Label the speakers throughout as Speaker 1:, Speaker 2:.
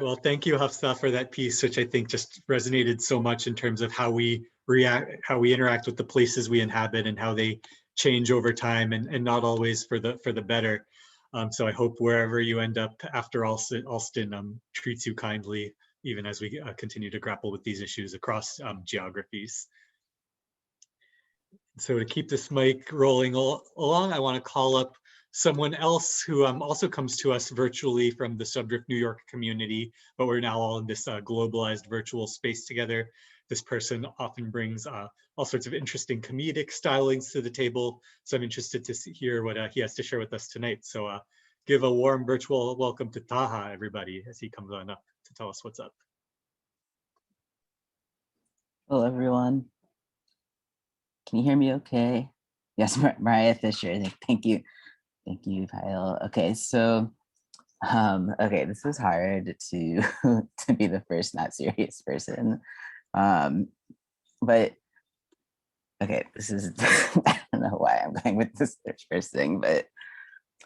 Speaker 1: Well, thank you, Hafsa, for that piece, which I think just resonated so much in terms of how we react, how we interact with the places we inhabit and how they change over time and not always for the better. So I hope wherever you end up after Alston treats you kindly, even as we continue to grapple with these issues across geographies. So to keep this mic rolling along, I want to call up someone else who also comes to us virtually from the Subdrift New York community, but we're now all in this globalized virtual space together. This person often brings all sorts of interesting comedic stylings to the table. So I'm interested to hear what he has to share with us tonight. So give a warm virtual welcome to Taha, everybody, as he comes on up to tell us what's up.
Speaker 2: Hello, everyone. Can you hear me okay? Yes, Mariah Fisher, thank you. Thank you, Kyle. Okay, so, okay, this was hard to, to be the first not serious person. But, okay, this is, I don't know why I'm going with this first thing, but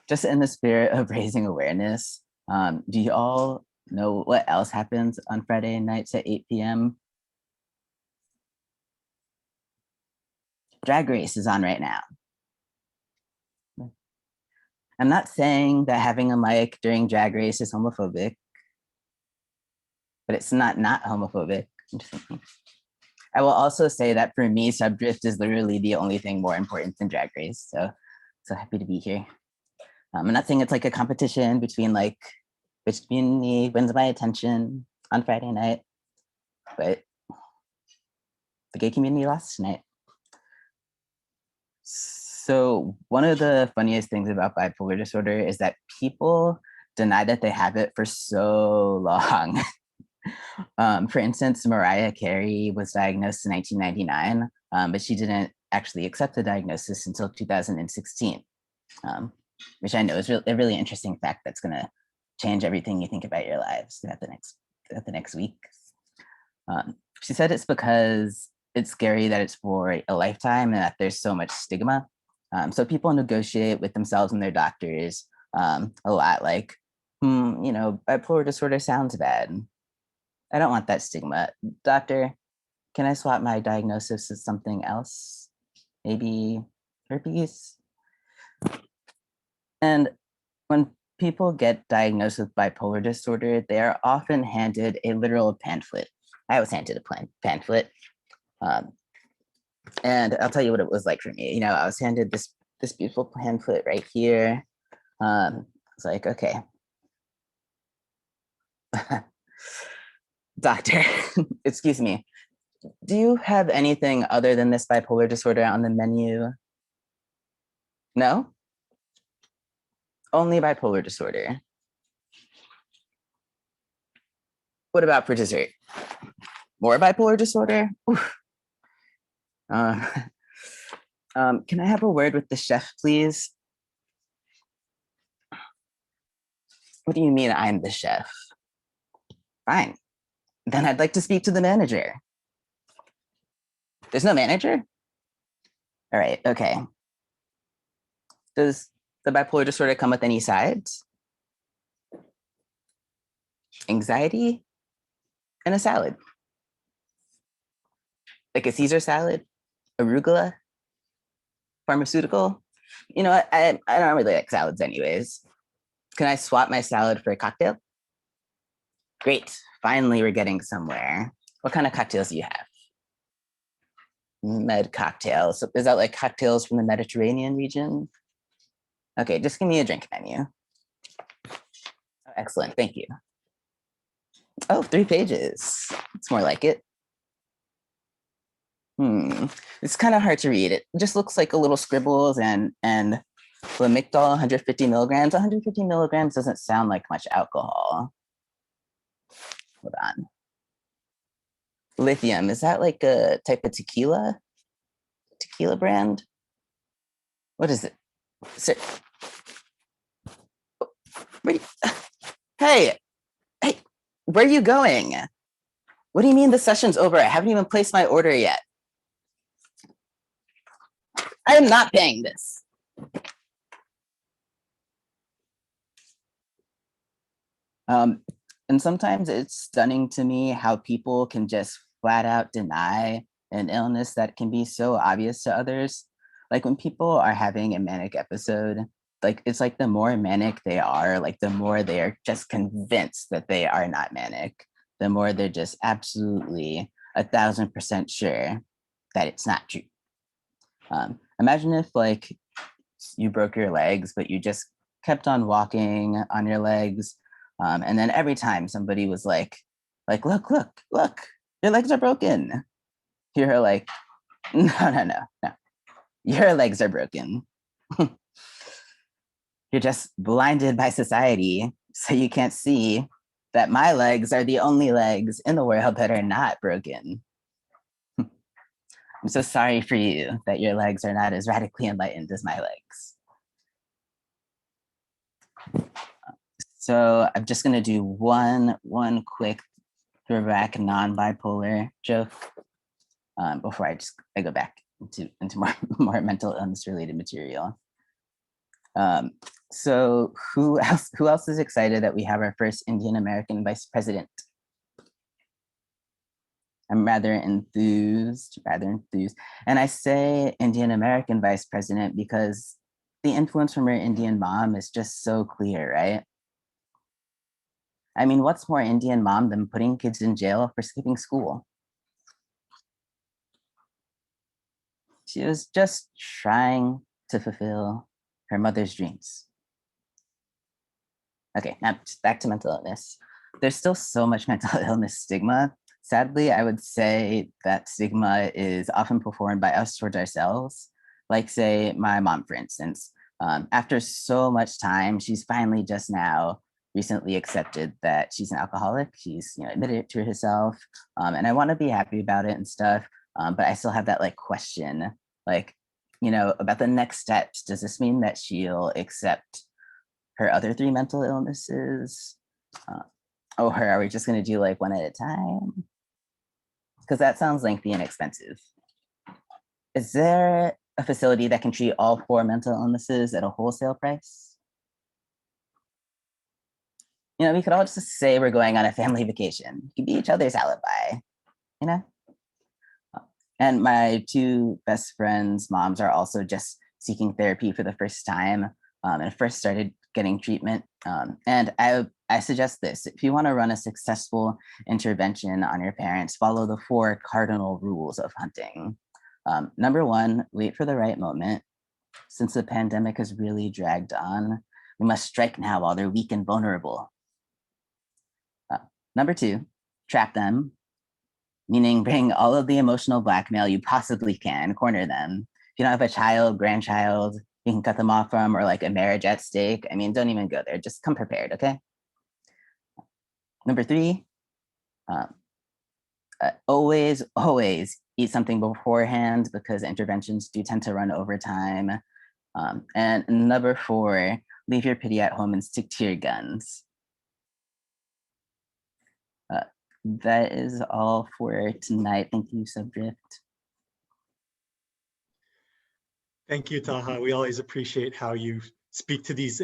Speaker 2: just in the spirit of raising awareness, do you all know what else happens on Friday nights at 8 p.m.? Drag Race is on right now. I'm not saying that having a mic during Drag Race is homophobic, but it's not homophobic. I will also say that for me, Subdrift is literally the only thing more important than Drag Race. So happy to be here. I'm not saying it's like a competition between like which community wins my attention on Friday night, but the gay community lost tonight. So one of the funniest things about bipolar disorder is that people deny that they have it for so long. For instance, Mariah Carey was diagnosed in 1999, but she didn't actually accept the diagnosis until 2016, which I know is a really interesting fact that's going to change everything you think about your lives throughout the next week. She said it's because it's scary that it's for a lifetime and that there's so much stigma. So people negotiate with themselves and their doctors a lot, like, you know, bipolar disorder sounds bad. I don't want that stigma. Doctor, can I swap my diagnosis as something else? Maybe herpes? And when people get diagnosed with bipolar disorder, they are often handed a literal pamphlet. I was handed a pamphlet. And I'll tell you what it was like for me. You know, I was handed this beautiful pamphlet right here. It's like, okay. Doctor, excuse me. Do you have anything other than this bipolar disorder on the menu? No? Only bipolar disorder. What about for dessert? More bipolar disorder? Can I have a word with the chef, please? What do you mean I'm the chef? Fine. Then I'd like to speak to the manager. There's no manager? All right, okay. Does the bipolar disorder come with any sides? Anxiety and a salad. Like a Caesar salad, arugula, pharmaceutical. You know what, I don't really like salads anyways. Can I swap my salad for a cocktail? Great, finally we're getting somewhere. What kind of cocktails do you have? Med cocktails. So is that like cocktails from the Mediterranean region? Okay, just give me a drink menu. Oh, excellent, thank you. Oh, 3 pages. It's more like it. It's kind of hard to read. It just looks like a little scribbles and Lamictal, 150 milligrams. 150 milligrams doesn't sound like much alcohol. Hold on. Lithium, is that like a type of tequila? Tequila brand? What is it? Hey, where are you going? What do you mean the session's over? I haven't even placed my order yet. I am not paying this. And sometimes it's stunning to me how people can just flat out deny an illness that can be so obvious to others. Like when people are having a manic episode, like it's like the more manic they are, like the more they are just convinced that they are not manic, the more they're just absolutely 1,000% sure that it's not true. Imagine if like you broke your legs, but you just kept on walking on your legs. And then every time somebody was look, look, look, your legs are broken. You're like, no, no, no, no. Your legs are broken. You're just blinded by society, so you can't see that my legs are the only legs in the world that are not broken. I'm so sorry for you that your legs are not as radically enlightened as my legs. So I'm just gonna do one quick throwback non-bipolar joke before I go back into more mental illness related material. So who else is excited that we have our first Indian American vice president? I'm rather enthused. And I say Indian American vice president because the influence from her Indian mom is just so clear, right? I mean, what's more Indian mom than putting kids in jail for skipping school? She was just trying to fulfill her mother's dreams. Okay, now just back to mental illness. There's still so much mental illness stigma. Sadly, I would say that stigma is often performed by us towards ourselves. Like, say, my mom, for instance. After so much time, she's finally just now recently accepted that she's an alcoholic. She's admitted it to herself, and I want to be happy about it and stuff. But I still have that like question, like about the next steps. Does this mean that she'll accept her other three mental illnesses? Or are we just going to do like one at a time? Because that sounds lengthy and expensive. Is there a facility that can treat all four mental illnesses at a wholesale price? We could all just say we're going on a family vacation. We could be each other's alibi, you know? And my two best friends' moms are also just seeking therapy for the first time and first started getting treatment. And I suggest this: if you want to run a successful intervention on your parents, follow the 4 cardinal rules of hunting. Number 1, wait for the right moment. Since the pandemic has really dragged on, we must strike now while they're weak and vulnerable. Number 2, trap them, meaning bring all of the emotional blackmail you possibly can, corner them. If you don't have a child, grandchild, you can cut them off from, or like a marriage at stake. I mean, don't even go there. Just come prepared, okay? Number 3, always eat something beforehand because interventions do tend to run over time. And number 4, leave your pity at home and stick to your guns. That is all for tonight. Thank you, Subdrift.
Speaker 1: Thank you, Taha. We always appreciate how you speak to these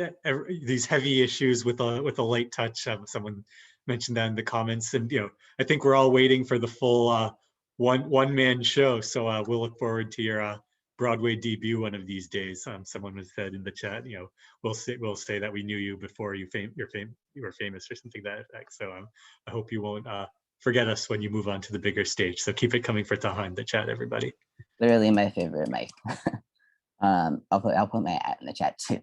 Speaker 1: heavy issues with a light touch. Someone mentioned that in the comments, and I think we're all waiting for the full one man show. So we'll look forward to your Broadway debut one of these days. Someone has said in the chat, we'll say that we knew you before you were famous or something to that effect. So I hope you won't forget us when you move on to the bigger stage. So keep it coming for Taha in the chat, everybody.
Speaker 2: Literally my favorite, Mike. I'll put my ad in the chat too.